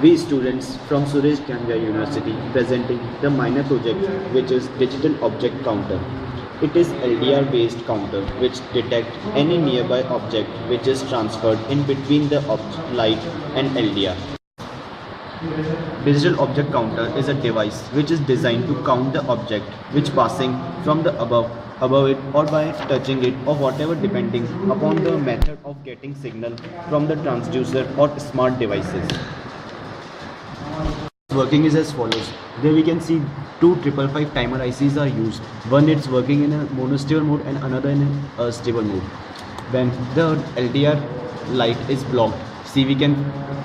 We students from Suresh Ganga University presenting the minor project which is Digital Object Counter. It is LDR based counter which detect any nearby object which is transferred in between the light and LDR. Digital Object Counter is a device which is designed to count the object which passing from the above it or by touching it or whatever depending upon the method of getting signal from the transducer or smart devices. Working is as follows. There we can see two 555 timer ICs are used. One is working in a monostable mode and another in a stable mode. When the LDR light is blocked, we can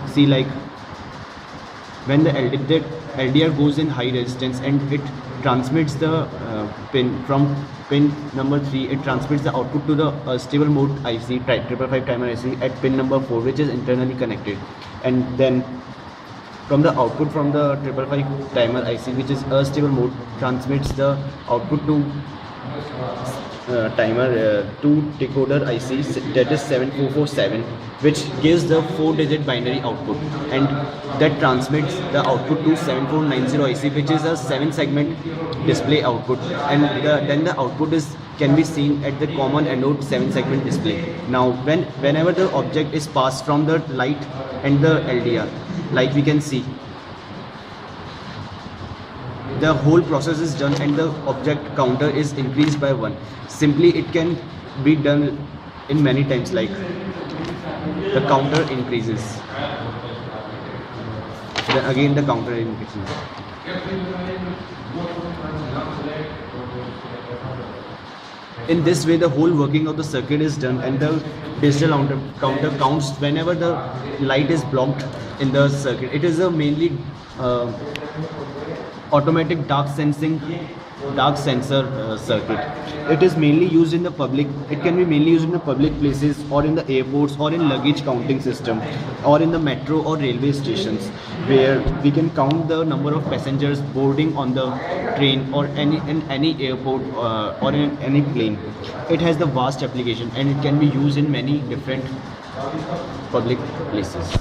see like when the LDR goes in high resistance and it transmits the pin from pin number 3, it transmits the output to the stable mode IC, 555 timer IC at pin number 4, which is internally connected, and then from the output from the 555 timer IC, which is a stable mode, transmits the output to timer to decoder IC, that is 7447, which gives the 4-digit binary output, and that transmits the output to 7490 IC, which is a 7-segment display output, and then the output can be seen at the common anode 7-segment display. Now whenever the object is passed from the light and the LDR, like we can see, the whole process is done and the object counter is increased by 1. Simply it can be done in many times, like the counter increases, then again the counter increases. In this way the whole working of the circuit is done and the digital counter counts whenever the light is blocked in the circuit. It is a mainly automatic dark sensor circuit. It is mainly used in the public. It can be mainly used in the public places or in the airports or in luggage counting system or in the metro or railway stations, where we can count the number of passengers boarding on the train or in any airport or in any plane. It has the vast application and it can be used in many different public places.